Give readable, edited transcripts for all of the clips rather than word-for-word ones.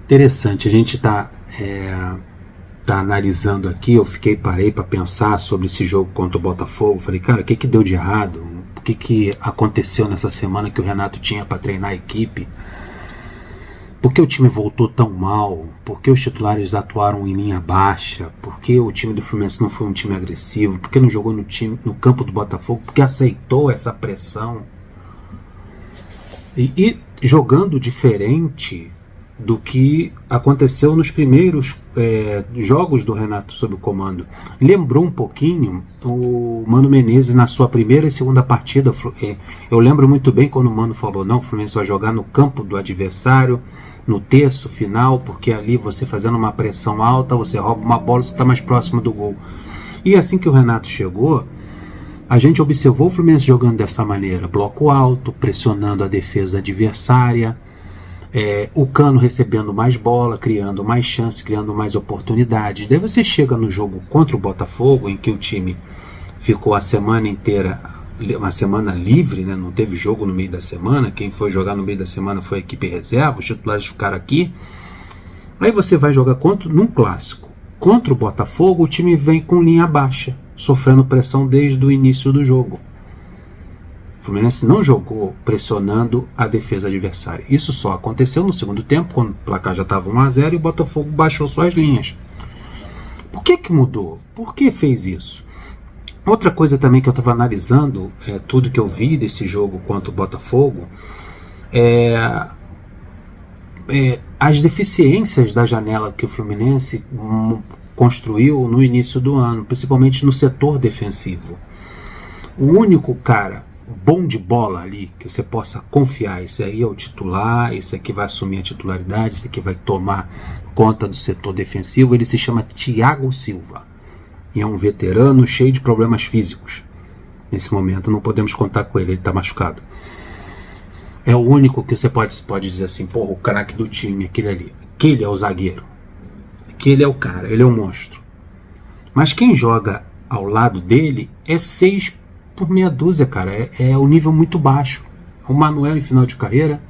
Interessante, a gente tá analisando aqui, parei para pensar sobre esse jogo contra o Botafogo, falei, cara, o que que deu de errado? O que que aconteceu nessa semana que o Renato tinha para treinar a equipe? Por que o time voltou tão mal? Por que os titulares atuaram em linha baixa? Por que o time do Fluminense não foi um time agressivo? Por que não jogou no campo do Botafogo? Por que aceitou essa pressão? E jogando diferente do que aconteceu nos primeiros jogos do Renato sob o comando. Lembrou um pouquinho o Mano Menezes na sua primeira e segunda partida. Eu lembro muito bem quando o Mano falou, não, o Fluminense vai jogar no campo do adversário, no terço final, porque ali você fazendo uma pressão alta, você rouba uma bola, você está mais próximo do gol. E assim que o Renato chegou, a gente observou o Fluminense jogando dessa maneira, bloco alto, pressionando a defesa adversária, o Cano recebendo mais bola, criando mais chances, criando mais oportunidades. Daí você chega no jogo contra o Botafogo, em que o time ficou a semana inteira, uma semana livre, né? Não teve jogo no meio da semana, quem foi jogar no meio da semana foi a equipe reserva, os titulares ficaram aqui. Aí você vai jogar num clássico. Contra o Botafogo, o time vem com linha baixa, sofrendo pressão desde o início do jogo. O Fluminense não jogou pressionando a defesa adversária. Isso só aconteceu no segundo tempo, quando o placar já estava 1-0 e o Botafogo baixou suas linhas. Por que mudou? Por que fez isso? Outra coisa também que eu estava analisando, tudo que eu vi desse jogo contra o Botafogo, as deficiências da janela que o Fluminense construiu no início do ano, principalmente no setor defensivo. O único cara bom de bola ali, que você possa confiar, esse aí é o titular, esse aqui vai assumir a titularidade, esse aqui vai tomar conta do setor defensivo, ele se chama Thiago Silva, e é um veterano cheio de problemas físicos. Nesse momento não podemos contar com ele está machucado. É o único que você pode dizer assim, porra, o craque do time, aquele ali, aquele é o zagueiro, aquele é o cara, ele é um monstro. Mas quem joga ao lado dele é 6 por meia dúzia, cara, é um nível muito baixo. O Manuel em final de carreira,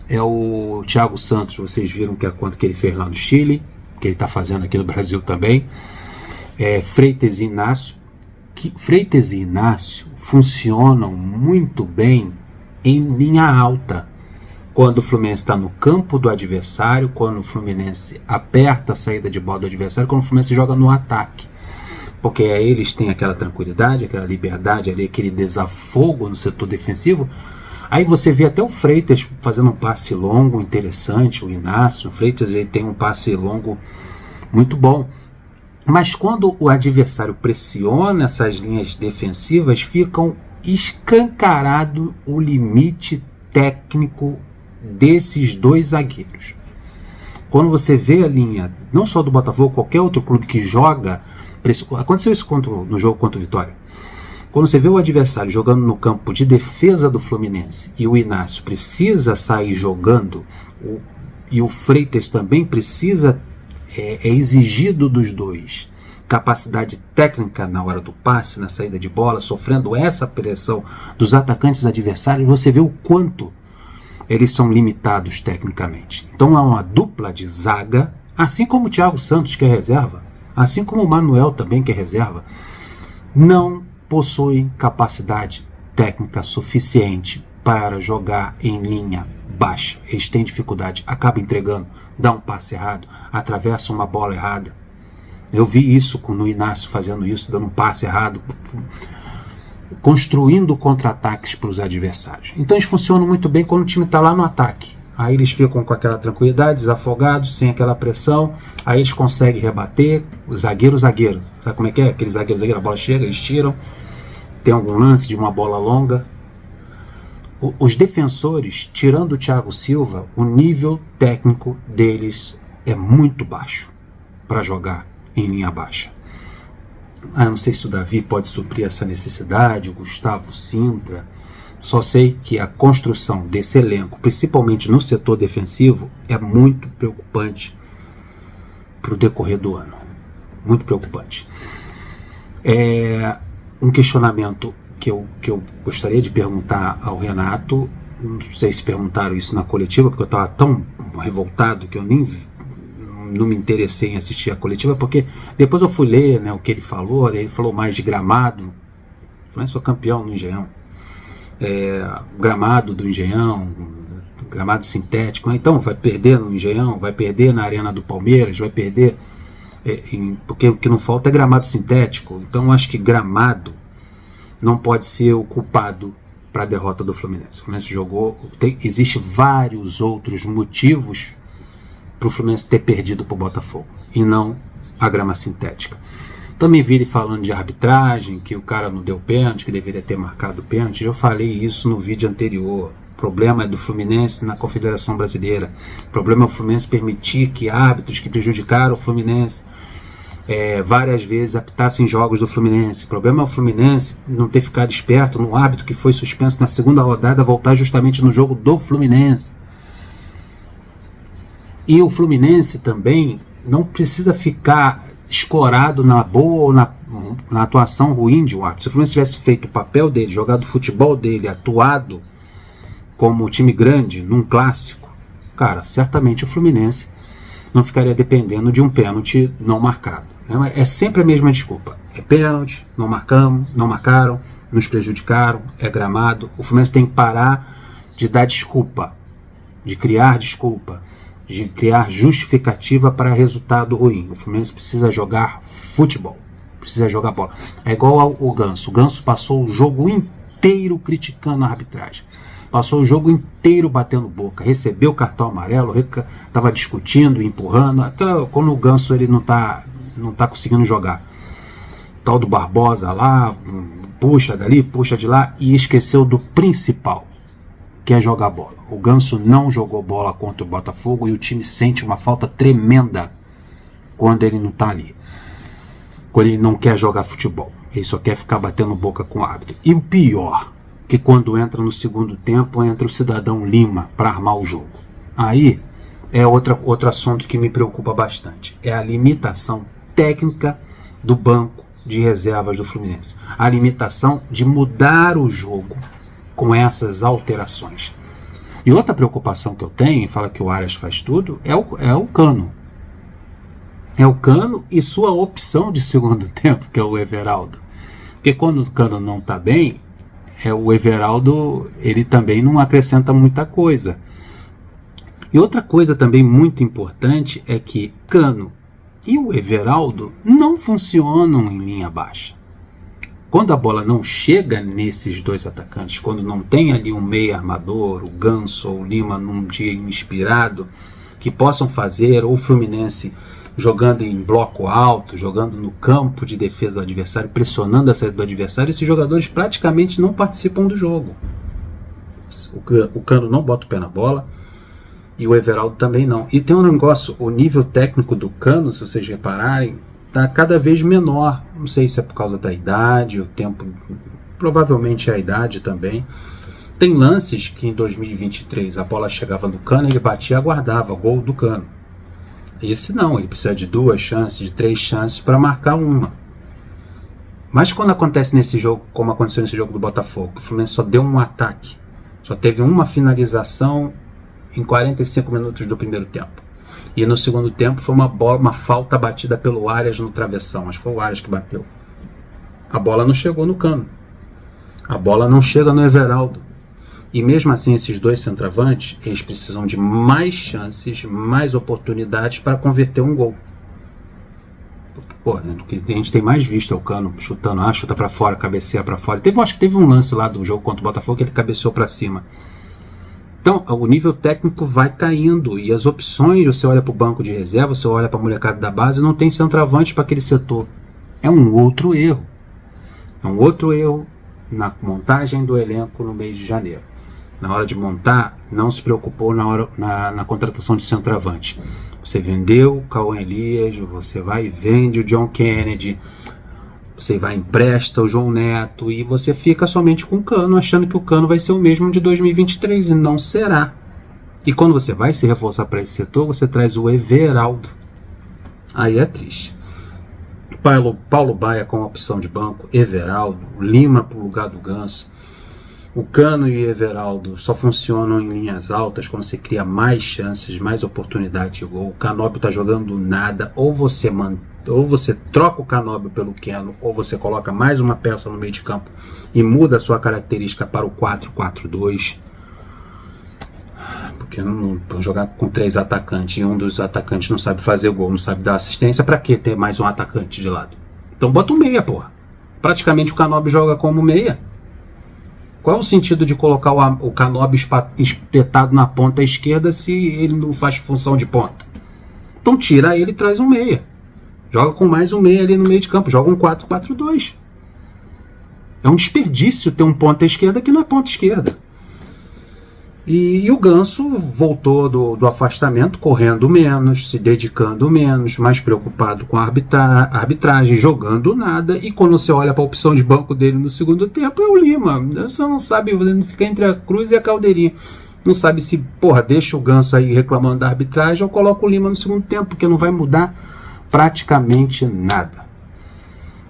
é o Thiago Santos, vocês viram que a conta que ele fez lá no Chile, que ele está fazendo aqui no Brasil também, Freitas e Inácio. Freitas e Inácio funcionam muito bem em linha alta, quando o Fluminense está no campo do adversário, quando o Fluminense aperta a saída de bola do adversário, quando o Fluminense joga no ataque. Porque aí eles têm aquela tranquilidade, aquela liberdade ali, aquele desafogo no setor defensivo. Aí você vê até o Freitas fazendo um passe longo interessante, o Inácio. O Freitas ele tem um passe longo muito bom. Mas quando o adversário pressiona essas linhas defensivas, ficam escancarado o limite técnico desses dois zagueiros. Quando você vê a linha, não só do Botafogo, qualquer outro clube que joga, aconteceu isso no jogo contra o Vitória. Quando você vê o adversário jogando no campo de defesa do Fluminense e o Inácio precisa sair jogando, e o Freitas também precisa, é exigido dos dois capacidade técnica na hora do passe, na saída de bola, sofrendo essa pressão dos atacantes adversários, você vê o quanto eles são limitados tecnicamente. Então é uma dupla de zaga, assim como o Thiago Santos, que é reserva, assim como o Manuel também, que é reserva, não possuem capacidade técnica suficiente para jogar em linha baixa. Eles têm dificuldade, acabam entregando, dá um passe errado, atravessa uma bola errada. Eu vi isso no Inácio fazendo isso, dando um passe errado, construindo contra-ataques para os adversários. Então eles funcionam muito bem quando o time está lá no ataque. Aí eles ficam com aquela tranquilidade, desafogados, sem aquela pressão. Aí eles conseguem rebater, zagueiro. Sabe como é que é? Aquele zagueiro, a bola chega, eles tiram. Tem algum lance de uma bola longa. Os defensores, tirando o Thiago Silva, o nível técnico deles é muito baixo para jogar em linha baixa. Não sei se o Davi pode suprir essa necessidade, o Gustavo Sintra. Só sei que a construção desse elenco, principalmente no setor defensivo, é muito preocupante para o decorrer do ano. Muito preocupante. Um questionamento que eu gostaria de perguntar ao Renato, não sei se perguntaram isso na coletiva, porque eu estava tão revoltado que eu nem não me interessei em assistir a coletiva, porque depois eu fui ler, né, o que ele falou. Ele falou mais de gramado. O Fluminense foi campeão no Engenhão, gramado do Engenhão, gramado sintético. Então vai perder no Engenhão, vai perder na Arena do Palmeiras, vai perder porque o que não falta é gramado sintético. Então acho que gramado não pode ser o culpado para a derrota do Fluminense. O Fluminense jogou, existe vários outros motivos para o Fluminense ter perdido para o Botafogo, e não a grama sintética. Também vi ele falando de arbitragem, que o cara não deu pênalti, que deveria ter marcado pênalti. Eu falei isso no vídeo anterior. O problema é do Fluminense na Confederação Brasileira. O problema é o Fluminense permitir que árbitros que prejudicaram o Fluminense várias vezes apitassem jogos do Fluminense. O problema é o Fluminense não ter ficado esperto no árbitro que foi suspenso na segunda rodada voltar justamente no jogo do Fluminense. E o Fluminense também não precisa ficar escorado na boa ou na atuação ruim de um árbitro. Se o Fluminense tivesse feito o papel dele, jogado o futebol dele, atuado como time grande num clássico, cara, certamente o Fluminense não ficaria dependendo de um pênalti não marcado. É sempre a mesma desculpa. É pênalti, não marcamos, não marcaram, nos prejudicaram, é gramado. O Fluminense tem que parar de dar desculpa, de criar desculpa, de criar justificativa para resultado ruim. O Fluminense precisa jogar futebol, precisa jogar bola. É igual ao Ganso. O Ganso passou o jogo inteiro criticando a arbitragem. Passou o jogo inteiro batendo boca, recebeu o cartão amarelo, estava discutindo, empurrando. Quando o Ganso ele não tá conseguindo jogar. Tal do Barbosa lá, puxa dali, puxa de lá, e esqueceu do principal, que é jogar bola. O Ganso não jogou bola contra o Botafogo e o time sente uma falta tremenda quando ele não está ali. Quando ele não quer jogar futebol. Ele só quer ficar batendo boca com o árbitro. E o pior, que quando entra no segundo tempo, entra o Cidadão Lima para armar o jogo. Aí é outro assunto que me preocupa bastante. É a limitação técnica do banco de reservas do Fluminense. A limitação de mudar o jogo com essas alterações. E outra preocupação que eu tenho, e fala que o Arias faz tudo, é o Cano. É o Cano e sua opção de segundo tempo, que é o Everaldo. Porque quando o Cano não está bem, o Everaldo ele também não acrescenta muita coisa. E outra coisa também muito importante é que Cano e o Everaldo não funcionam em linha baixa. Quando a bola não chega nesses dois atacantes, quando não tem ali um meia armador, o Ganso ou o Lima num dia inspirado, que possam fazer, ou o Fluminense jogando em bloco alto, jogando no campo de defesa do adversário, pressionando a saída do adversário, esses jogadores praticamente não participam do jogo. O Cano não bota o pé na bola e o Everaldo também não. E tem um negócio, o nível técnico do Cano, se vocês repararem, está cada vez menor. Não sei se é por causa da idade, o tempo, provavelmente é a idade também. Tem lances que em 2023 a bola chegava no Cano, ele batia e aguardava, gol do Cano. Esse não, ele precisa de 2 chances, de 3 chances para marcar uma. Mas quando acontece nesse jogo, como aconteceu nesse jogo do Botafogo, o Fluminense só deu um ataque, só teve uma finalização em 45 minutos do primeiro tempo. E no segundo tempo foi uma falta batida pelo Arias no travessão. Acho que foi o Arias que bateu. A bola não chegou no Cano. A bola não chega no Everaldo. E mesmo assim, esses dois centroavantes, eles precisam de mais chances, mais oportunidades para converter um gol. Pô, a gente tem mais visto é o Cano chutando, chuta para fora, cabeceia para fora. Acho que teve um lance lá do jogo contra o Botafogo que ele cabeceou para cima. Então, o nível técnico vai caindo e as opções, você olha para o banco de reserva, você olha para a molecada da base, não tem centroavante para aquele setor. É um outro erro. É um outro erro na montagem do elenco no mês de janeiro. Na hora de montar, não se preocupou na contratação de centroavante. Você vendeu o Cauã Elias, você vai e vende o John Kennedy, você vai e empresta o João Neto e você fica somente com o Cano, achando que o Cano vai ser o mesmo de 2023 e não será. E quando você vai se reforçar para esse setor, você traz o Everaldo. Aí é triste. Paulo Baia com opção de banco, Everaldo, Lima para o lugar do Ganso. O Cano e o Everaldo só funcionam em linhas altas quando você cria mais chances, mais oportunidade de gol. O Canóbio tá jogando nada, ou você troca o Canóbio pelo Keno, ou você coloca mais uma peça no meio de campo e muda a sua característica para o 4-4-2. Porque não jogar com 3 atacantes e um dos atacantes não sabe fazer gol, não sabe dar assistência, para que ter mais um atacante de lado? Então bota um meia, porra. Praticamente o Canóbio joga como meia. Qual é o sentido de colocar o Canóbio espetado na ponta esquerda se ele não faz função de ponta? Então tira ele e traz um meia. Joga com mais um meia ali no meio de campo. Joga um 4-4-2. É um desperdício ter um ponta esquerda que não é ponta esquerda. E o Ganso voltou do afastamento, correndo menos, se dedicando menos, mais preocupado com a arbitragem, jogando nada. E quando você olha para a opção de banco dele no segundo tempo, é o Lima. Você não sabe, fica entre a Cruz e a Caldeirinha. Não sabe se, porra, deixa o Ganso aí reclamando da arbitragem ou coloca o Lima no segundo tempo, porque não vai mudar praticamente nada.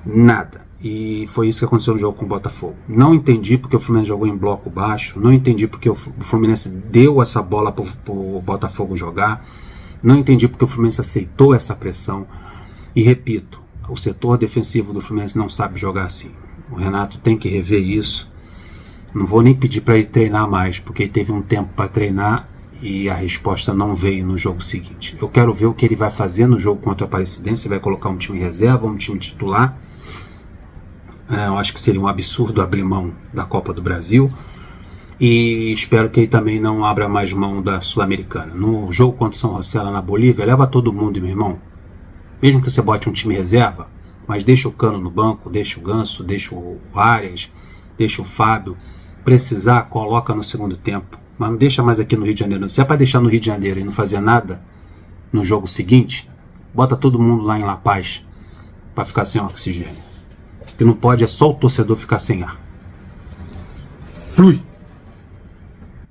Nada. E foi isso que aconteceu no jogo com o Botafogo. Não entendi porque o Fluminense jogou em bloco baixo. Não entendi porque o Fluminense deu essa bola para o Botafogo jogar. Não entendi porque o Fluminense aceitou essa pressão. E repito, o setor defensivo do Fluminense não sabe jogar assim. O Renato tem que rever isso. Não vou nem pedir para ele treinar mais, porque ele teve um tempo para treinar e a resposta não veio no jogo seguinte. Eu quero ver o que ele vai fazer no jogo contra a Aparecidense. Vai colocar um time reserva, um time titular. Eu acho que seria um absurdo abrir mão da Copa do Brasil. E espero que ele também não abra mais mão da Sul-Americana. No jogo contra o São José lá na Bolívia, leva todo mundo, meu irmão. Mesmo que você bote um time reserva, mas deixa o Cano no banco, deixa o Ganso, deixa o Arias, deixa o Fábio. Precisar, coloca no segundo tempo. Mas não deixa mais aqui no Rio de Janeiro. Se é para deixar no Rio de Janeiro e não fazer nada no jogo seguinte, bota todo mundo lá em La Paz para ficar sem oxigênio. O que não pode é só o torcedor ficar sem ar. Flui!